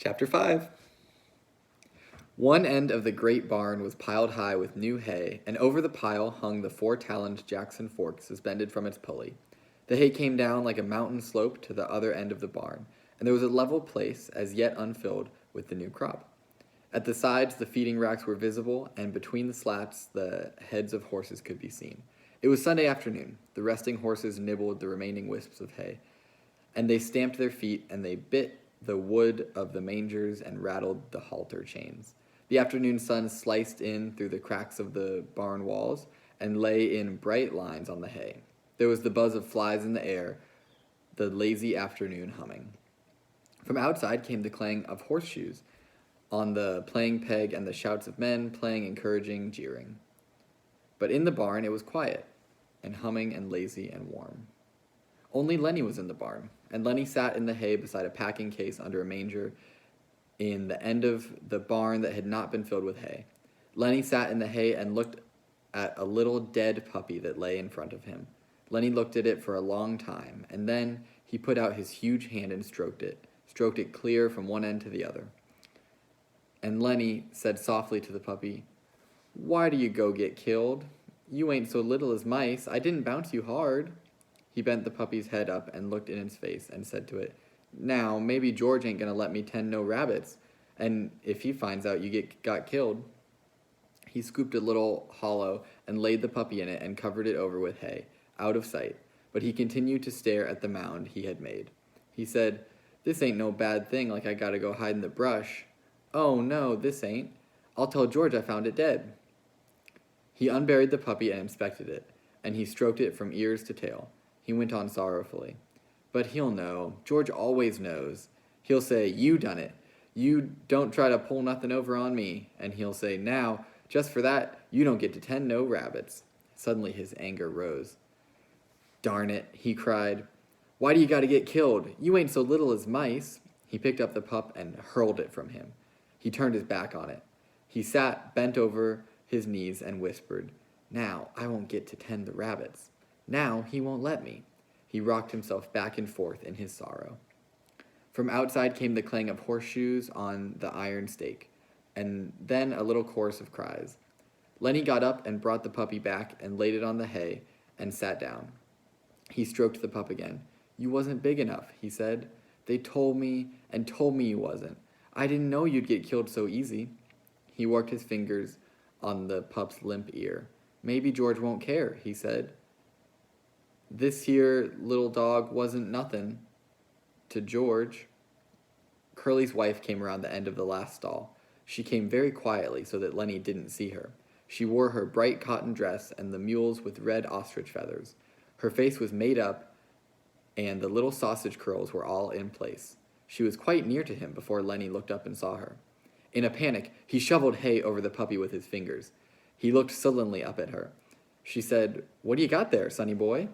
Chapter 5. One end of the great barn was piled high with new hay, and over the pile hung the 4-taloned Jackson fork suspended from its pulley. The hay came down like a mountain slope to the other end of the barn, and there was a level place as yet unfilled with the new crop. At the sides, the feeding racks were visible, and between the slats, the heads of horses could be seen. It was Sunday afternoon. The resting horses nibbled the remaining wisps of hay, and they stamped their feet, and they bit the wood of the mangers and rattled the halter chains. The afternoon sun sliced in through the cracks of the barn walls and lay in bright lines on the hay. There was the buzz of flies in the air, the lazy afternoon humming. From outside came the clang of horseshoes on the playing peg and the shouts of men playing, encouraging, jeering. But in the barn it was quiet and humming and lazy and warm. Only Lenny was in the barn, and Lenny sat in the hay beside a packing case under a manger in the end of the barn that had not been filled with hay. Lenny sat in the hay and looked at a little dead puppy that lay in front of him. Lenny looked at it for a long time, and then he put out his huge hand and stroked it clear from one end to the other. And Lenny said softly to the puppy, "Why do you go get killed? You ain't so little as mice. I didn't bounce you hard." He bent the puppy's head up and looked in its face and said to it, "Now, maybe George ain't gonna let me tend no rabbits, and if he finds out you got killed." He scooped a little hollow and laid the puppy in it and covered it over with hay, out of sight, but he continued to stare at the mound he had made. He said, "This ain't no bad thing like I gotta go hide in the brush. Oh, no, this ain't. I'll tell George I found it dead." He unburied the puppy and inspected it, and he stroked it from ears to tail. He went on sorrowfully. "But he'll know. George always knows. He'll say, 'You done it. You don't try to pull nothing over on me.' And he'll say, 'Now, just for that, you don't get to tend no rabbits.'" Suddenly his anger rose. "Darn it," he cried. "Why do you gotta get killed? You ain't so little as mice." He picked up the pup and hurled it from him. He turned his back on it. He sat bent over his knees and whispered, "Now I won't get to tend the rabbits. Now he won't let me." He rocked himself back and forth in his sorrow. From outside came the clang of horseshoes on the iron stake, and then a little chorus of cries. Lenny got up and brought the puppy back and laid it on the hay and sat down. He stroked the pup again. "You wasn't big enough," he said. "They told me you wasn't. I didn't know you'd get killed so easy." He worked his fingers on the pup's limp ear. "Maybe George won't care," he said. "This here little dog wasn't nothin' to George." Curly's wife came around the end of the last stall. She came very quietly so that Lenny didn't see her. She wore her bright cotton dress and the mules with red ostrich feathers. Her face was made up, and the little sausage curls were all in place. She was quite near to him before Lenny looked up and saw her. In a panic, he shoveled hay over the puppy with his fingers. He looked sullenly up at her. She said, "What do you got there, sonny boy?"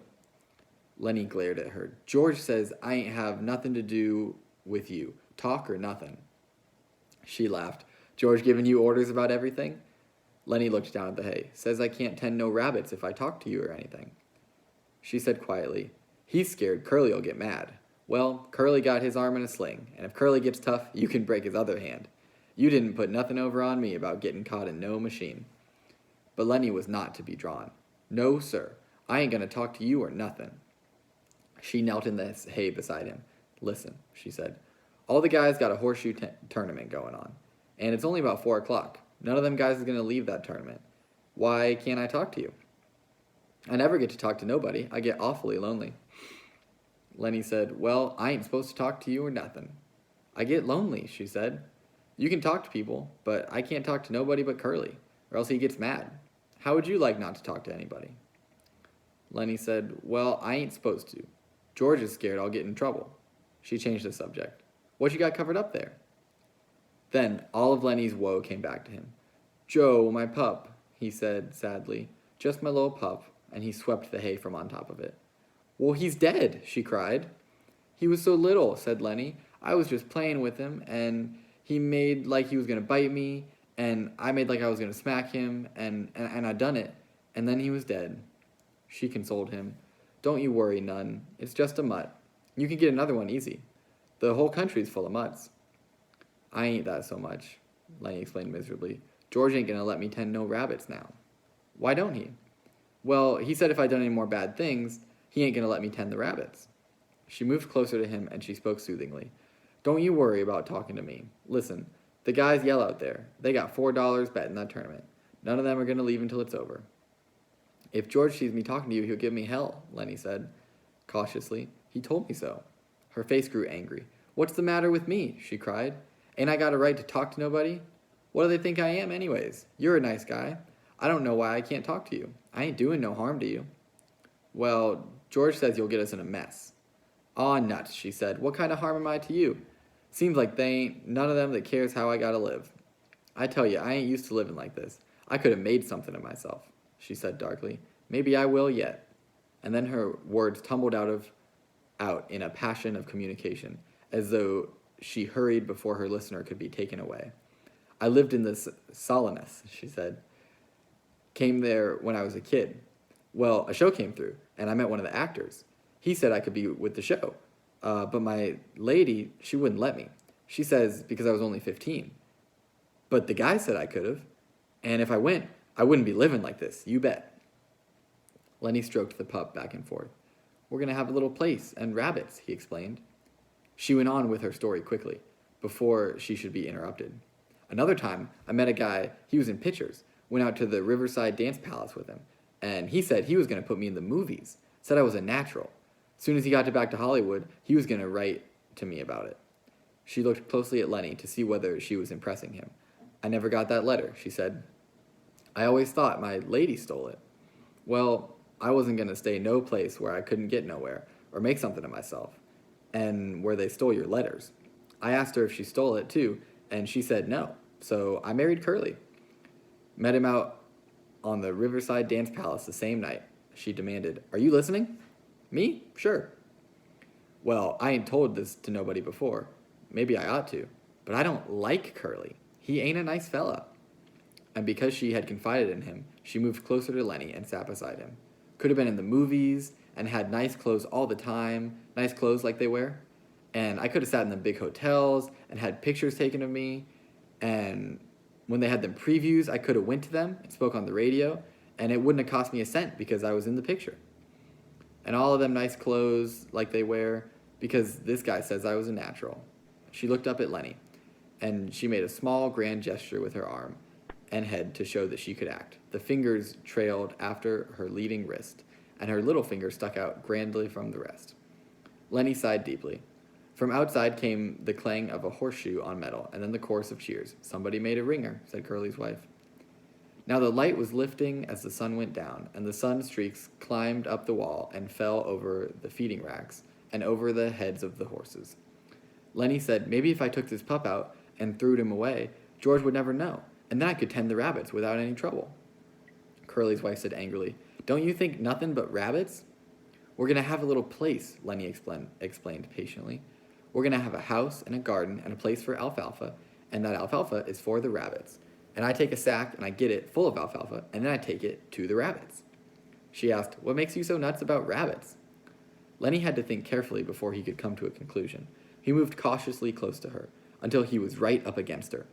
Lenny glared at her. "George says I ain't have nothing to do with you. Talk or nothing." She laughed. "George giving you orders about everything?" Lenny looked down at the hay. "Says I can't tend no rabbits if I talk to you or anything." She said quietly, "He's scared Curly'll get mad. Well, Curly got his arm in a sling, and if Curly gets tough, you can break his other hand. You didn't put nothing over on me about getting caught in no machine." But Lenny was not to be drawn. "No, sir. I ain't gonna talk to you or nothing." She knelt in the hay beside him. "Listen," she said. "All the guys got a horseshoe tournament going on, and it's only about 4 o'clock. None of them guys is going to leave that tournament. Why can't I talk to you?" "I never get to talk to nobody. I get awfully lonely." Lenny said, "Well, I ain't supposed to talk to you or nothing." "I get lonely," she said. "You can talk to people, but I can't talk to nobody but Curly, or else he gets mad. How would you like not to talk to anybody?" Lenny said, "Well, I ain't supposed to. George is scared I'll get in trouble." She changed the subject. "What you got covered up there?" Then all of Lenny's woe came back to him. "Joe, my pup," he said sadly. "Just my little pup," and he swept the hay from on top of it. "Well, he's dead," she cried. "He was so little," said Lenny. "I was just playing with him, and he made like he was going to bite me, and I made like I was going to smack him, and I done it, and then he was dead." She consoled him. "Don't you worry none. It's just a mutt. You can get another one easy. The whole country's full of mutts." I ain't that so much, Lenny explained miserably. George ain't gonna let me tend no rabbits now. Why don't he? Well, he said if I done any more bad things, he ain't gonna let me tend the rabbits. She moved closer to him and she spoke soothingly. Don't you worry about talking to me. Listen, the guys yell out there. They got $4 bet in that tournament. None of them are gonna leave until it's over. If George sees me talking to you, he'll give me hell, Lenny said, cautiously. He told me so. Her face grew angry. What's the matter with me? She cried. Ain't I got a right to talk to nobody? What do they think I am, anyways? You're a nice guy. I don't know why I can't talk to you. I ain't doing no harm to you. Well, George says you'll get us in a mess. Aw, nuts, she said. What kind of harm am I to you? Seems like they ain't none of them that cares how I gotta live. I tell you, I ain't used to living like this. I could have made something of myself, she said darkly. Maybe I will yet. And then her words tumbled out in a passion of communication, as though she hurried before her listener could be taken away. I lived in this Solanus, she said. Came there when I was a kid. Well, a show came through, and I met one of the actors. He said I could be with the show. But my lady, she wouldn't let me. She says because I was only 15. But the guy said I could have. And if I went, I wouldn't be living like this, you bet. Lenny stroked the pup back and forth. We're going to have a little place and rabbits, he explained. She went on with her story quickly, before she should be interrupted. Another time, I met a guy, he was in pictures, went out to the Riverside Dance Palace with him, and he said he was going to put me in the movies, said I was a natural. As soon as he got back to Hollywood, he was going to write to me about it. She looked closely at Lenny to see whether she was impressing him. I never got that letter, she said. I always thought my lady stole it. Well, I wasn't going to stay no place where I couldn't get nowhere or make something of myself, and where they stole your letters. I asked her if she stole it too, and she said no. So I married Curly. Met him out on the Riverside Dance Palace the same night. She demanded, Are you listening? Me? Sure. Well, I ain't told this to nobody before. Maybe I ought to. But I don't like Curly. He ain't a nice fella. And because she had confided in him, she moved closer to Lenny and sat beside him. Could have been in the movies and had nice clothes all the time, nice clothes like they wear. And I could have sat in the big hotels and had pictures taken of me. And when they had them previews, I could have went to them and spoke on the radio, and it wouldn't have cost me a cent because I was in the picture. And all of them nice clothes like they wear because this guy says I was a natural. She looked up at Lenny, and she made a small, grand gesture with her arm and head to show that she could act. The fingers trailed after her leading wrist, and her little finger stuck out grandly from the rest. Lenny sighed deeply. From outside came the clang of a horseshoe on metal, and then the chorus of cheers. Somebody made a ringer, said Curly's wife. Now the light was lifting as the sun went down, and the sun streaks climbed up the wall and fell over the feeding racks and over the heads of the horses. Lenny said, maybe if I took this pup out and threw him away, George would never know, and then I could tend the rabbits without any trouble. Curly's wife said angrily, Don't you think nothing but rabbits? We're going to have a little place, Lenny explained patiently. We're going to have a house and a garden and a place for alfalfa, and that alfalfa is for the rabbits. And I take a sack and I get it full of alfalfa, and then I take it to the rabbits. She asked, What makes you so nuts about rabbits? Lenny had to think carefully before he could come to a conclusion. He moved cautiously close to her, until he was right up against her.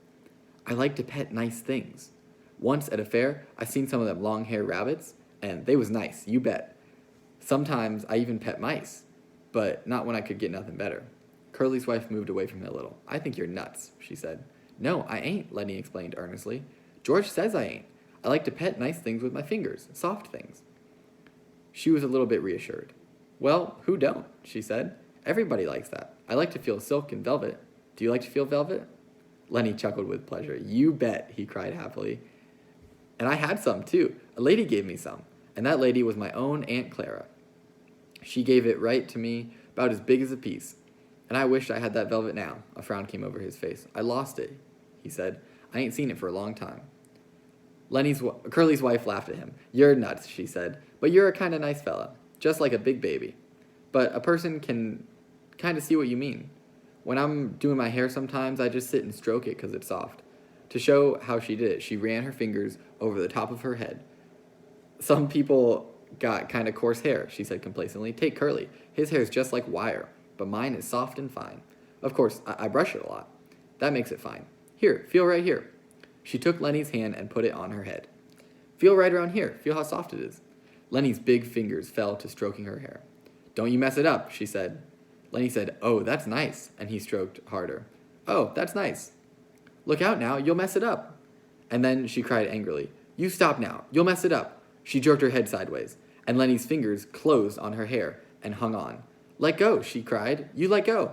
I like to pet nice things. Once at a fair, I seen some of them long-haired rabbits, and they was nice, you bet. Sometimes I even pet mice, but not when I could get nothing better. Curly's wife moved away from him a little. I think you're nuts, she said. No, I ain't, Lenny explained earnestly. George says I ain't. I like to pet nice things with my fingers, soft things. She was a little bit reassured. Well, who don't, she said. Everybody likes that. I like to feel silk and velvet. Do you like to feel velvet? Lenny chuckled with pleasure. You bet, he cried happily. And I had some, too. A lady gave me some, and that lady was my own Aunt Clara. She gave it right to me, about as big as a piece. And I wished I had that velvet now. A frown came over his face. I lost it, he said. I ain't seen it for a long time. Curly's wife laughed at him. You're nuts, she said. But you're a kind of nice fella, just like a big baby. But a person can kind of see what you mean. When I'm doing my hair sometimes, I just sit and stroke it because it's soft. To show how she did it, she ran her fingers over the top of her head. Some people got kind of coarse hair, she said complacently. Take Curly. His hair's just like wire, but mine is soft and fine. Of course, I brush it a lot. That makes it fine. Here, feel right here. She took Lenny's hand and put it on her head. Feel right around here. Feel how soft it is. Lenny's big fingers fell to stroking her hair. Don't you mess it up, she said. Lenny said, oh, that's nice, and he stroked harder. Oh, that's nice. Look out now, you'll mess it up. And then she cried angrily, you stop now, you'll mess it up. She jerked her head sideways, and Lenny's fingers closed on her hair and hung on. Let go, she cried. You let go.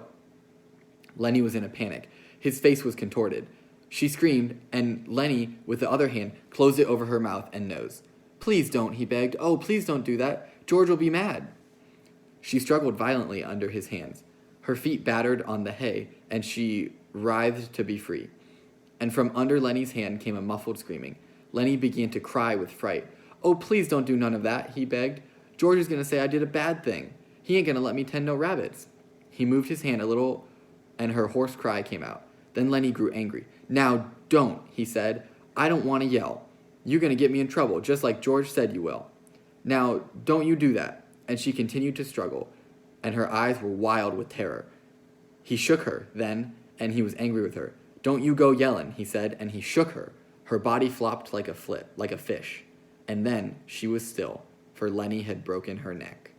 Lenny was in a panic. His face was contorted. She screamed, and Lenny, with the other hand, closed it over her mouth and nose. Please don't, he begged. Oh, please don't do that. George will be mad. She struggled violently under his hands. Her feet battered on the hay, and she writhed to be free. And from under Lenny's hand came a muffled screaming. Lenny began to cry with fright. Oh, please don't do none of that, he begged. George is going to say I did a bad thing. He ain't going to let me tend no rabbits. He moved his hand a little, and her hoarse cry came out. Then Lenny grew angry. Now don't, he said. I don't want to yell. You're going to get me in trouble, just like George said you will. Now, don't you do that. And she continued to struggle, and her eyes were wild with terror. He shook her then, and he was angry with her. Don't you go yellin', he said, and he shook her. Her body flopped like a fish. And then she was still, for Lenny had broken her neck.